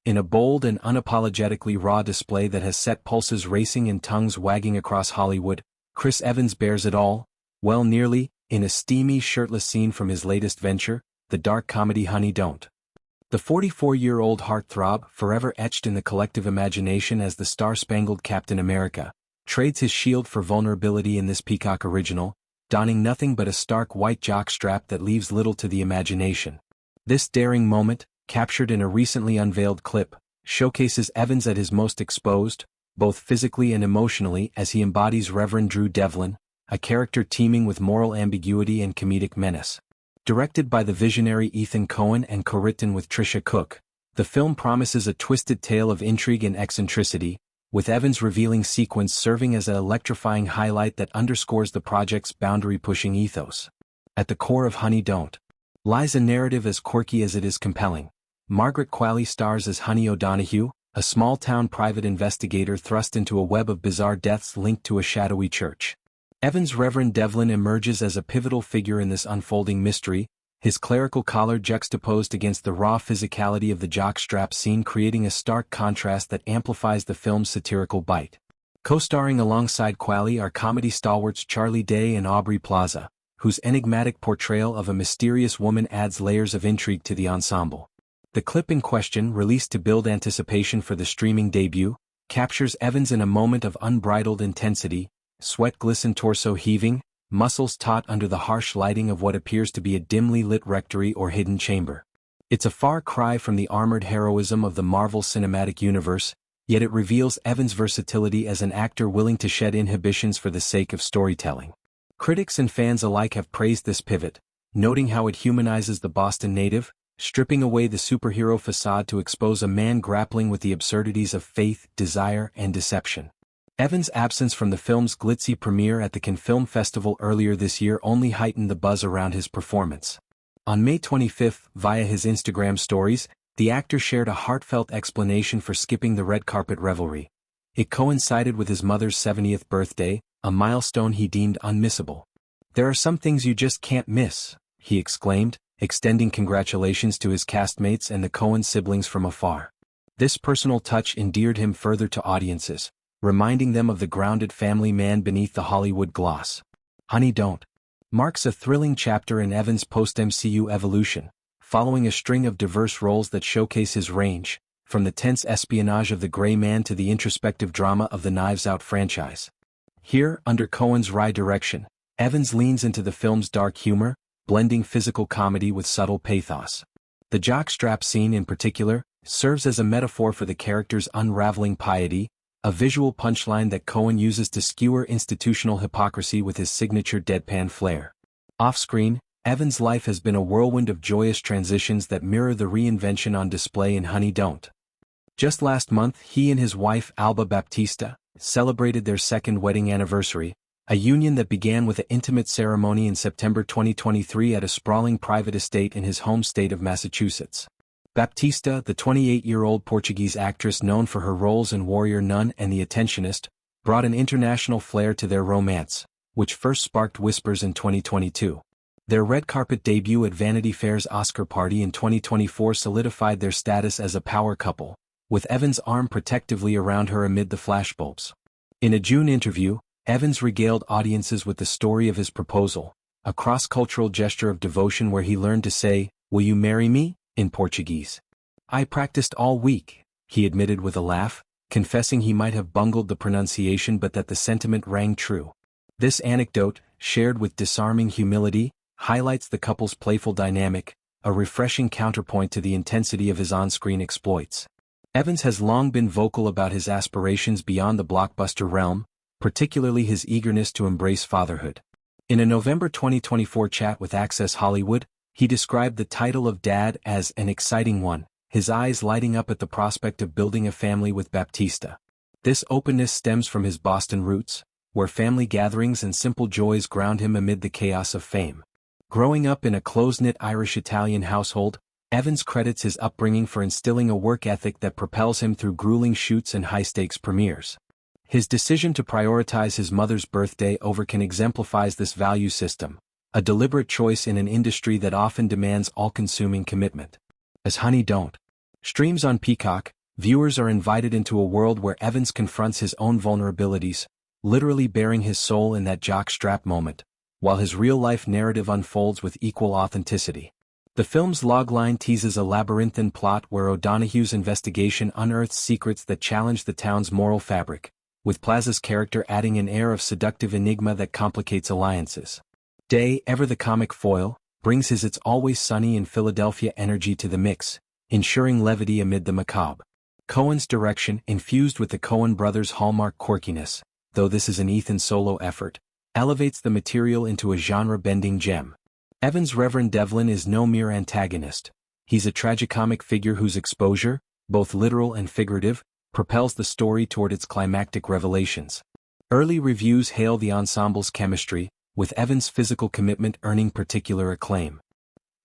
In a bold and unapologetically raw display that has set pulses racing and tongues wagging across Hollywood, Chris Evans bears it all, well nearly, in a steamy shirtless scene from his latest venture, the dark comedy Honey Don't. The 44-year-old heartthrob, forever etched in the collective imagination as the star-spangled Captain America, trades his shield for vulnerability in this Peacock original, donning nothing but a stark white jock strap that leaves little to the imagination. This daring moment, captured in a recently unveiled clip, showcases Evans at his most exposed, both physically and emotionally, as he embodies Reverend Drew Devlin, a character teeming with moral ambiguity and comedic menace. Directed by the visionary Ethan Coen and co-written with Trisha Cook, the film promises a twisted tale of intrigue and eccentricity, with Evans' revealing sequence serving as an electrifying highlight that underscores the project's boundary-pushing ethos. At the core of Honey Don't lies a narrative as quirky as it is compelling. Margaret Qualley stars as Honey O'Donoghue, a small-town private investigator thrust into a web of bizarre deaths linked to a shadowy church. Evans' Reverend Devlin emerges as a pivotal figure in this unfolding mystery, his clerical collar juxtaposed against the raw physicality of the jockstrap scene, creating a stark contrast that amplifies the film's satirical bite. Co-starring alongside Qualley are comedy stalwarts Charlie Day and Aubrey Plaza, whose enigmatic portrayal of a mysterious woman adds layers of intrigue to the ensemble. The clip in question, released to build anticipation for the streaming debut, captures Evans in a moment of unbridled intensity, sweat-glistened torso heaving, muscles taut under the harsh lighting of what appears to be a dimly lit rectory or hidden chamber. It's a far cry from the armored heroism of the Marvel Cinematic Universe, yet it reveals Evans' versatility as an actor willing to shed inhibitions for the sake of storytelling. Critics and fans alike have praised this pivot, noting how it humanizes the Boston native, stripping away the superhero facade to expose a man grappling with the absurdities of faith, desire, and deception. Evans' absence from the film's glitzy premiere at the Cannes Film Festival earlier this year only heightened the buzz around his performance. On May 25, via his Instagram stories, the actor shared a heartfelt explanation for skipping the red carpet revelry. It coincided with his mother's 70th birthday, a milestone he deemed unmissable. "There are some things you just can't miss," he exclaimed, extending congratulations to his castmates and the Coen siblings from afar. This personal touch endeared him further to audiences, reminding them of the grounded family man beneath the Hollywood gloss. Honey Don't marks a thrilling chapter in Evans' post-MCU evolution, following a string of diverse roles that showcase his range, from the tense espionage of The Gray Man to the introspective drama of the Knives Out franchise. Here, under Coen's wry direction, Evans leans into the film's dark humor, blending physical comedy with subtle pathos. The jockstrap scene in particular serves as a metaphor for the character's unraveling piety, a visual punchline that Coen uses to skewer institutional hypocrisy with his signature deadpan flair. Off-screen, Evans' life has been a whirlwind of joyous transitions that mirror the reinvention on display in Honey Don't. Just last month, he and his wife Alba Baptista celebrated their second wedding anniversary, a union that began with an intimate ceremony in September 2023 at a sprawling private estate in his home state of Massachusetts. Baptista, the 28-year-old Portuguese actress known for her roles in Warrior Nun and The Attentionist, brought an international flair to their romance, which first sparked whispers in 2022. Their red carpet debut at Vanity Fair's Oscar party in 2024 solidified their status as a power couple, with Evans' arm protectively around her amid the flashbulbs. In a June interview, Evans regaled audiences with the story of his proposal, a cross-cultural gesture of devotion where he learned to say, "Will you marry me?" in Portuguese. "I practiced all week," he admitted with a laugh, confessing he might have bungled the pronunciation but that the sentiment rang true. This anecdote, shared with disarming humility, highlights the couple's playful dynamic, a refreshing counterpoint to the intensity of his on-screen exploits. Evans has long been vocal about his aspirations beyond the blockbuster realm, particularly his eagerness to embrace fatherhood. In a November 2024 chat with Access Hollywood, he described the title of Dad as an exciting one, his eyes lighting up at the prospect of building a family with Baptista. This openness stems from his Boston roots, where family gatherings and simple joys ground him amid the chaos of fame. Growing up in a close-knit Irish-Italian household, Evans credits his upbringing for instilling a work ethic that propels him through grueling shoots and high-stakes premieres. His decision to prioritize his mother's birthday over Cannes exemplifies this value system, a deliberate choice in an industry that often demands all-consuming commitment. As Honey Don't streams on Peacock, Viewers are invited into a world where Evans confronts his own vulnerabilities, literally bearing his soul in that jock strap moment, while his real-life narrative unfolds with equal authenticity. The film's logline teases a labyrinthine plot where O'Donoghue's investigation unearths secrets that challenge the town's moral fabric, with Plaza's character adding an air of seductive enigma that complicates alliances. Day, ever the comic foil, brings his It's Always Sunny in Philadelphia energy to the mix, ensuring levity amid the macabre. Coen's direction, infused with the Coen brothers' hallmark quirkiness, though this is an Ethan solo effort, elevates the material into a genre-bending gem. Evans' Reverend Devlin is no mere antagonist. He's a tragicomic figure whose exposure, both literal and figurative, propels the story toward its climactic revelations. Early reviews hail the ensemble's chemistry, with Evans' physical commitment earning particular acclaim.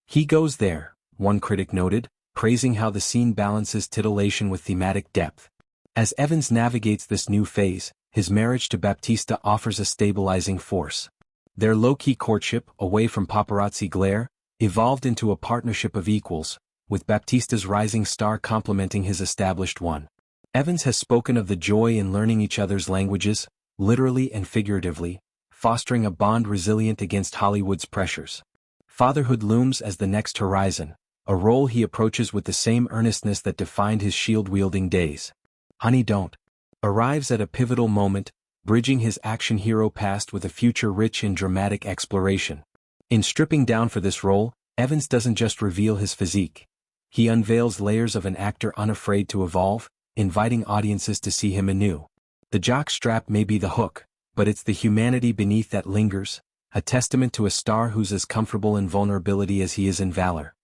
"He goes there," one critic noted, praising how the scene balances titillation with thematic depth. As Evans navigates this new phase, his marriage to Baptista offers a stabilizing force. Their low-key courtship, away from paparazzi glare, evolved into a partnership of equals, with Baptista's rising star complementing his established one. Evans has spoken of the joy in learning each other's languages, literally and figuratively, fostering a bond resilient against Hollywood's pressures. Fatherhood looms as the next horizon, a role he approaches with the same earnestness that defined his shield-wielding days. Honey Don't arrives at a pivotal moment, bridging his action hero past with a future rich in dramatic exploration. In stripping down for this role, Evans doesn't just reveal his physique. He unveils layers of an actor unafraid to evolve, inviting audiences to see him anew. The jock strap may be the hook, but it's the humanity beneath that lingers, a testament to a star who's as comfortable in vulnerability as he is in valor.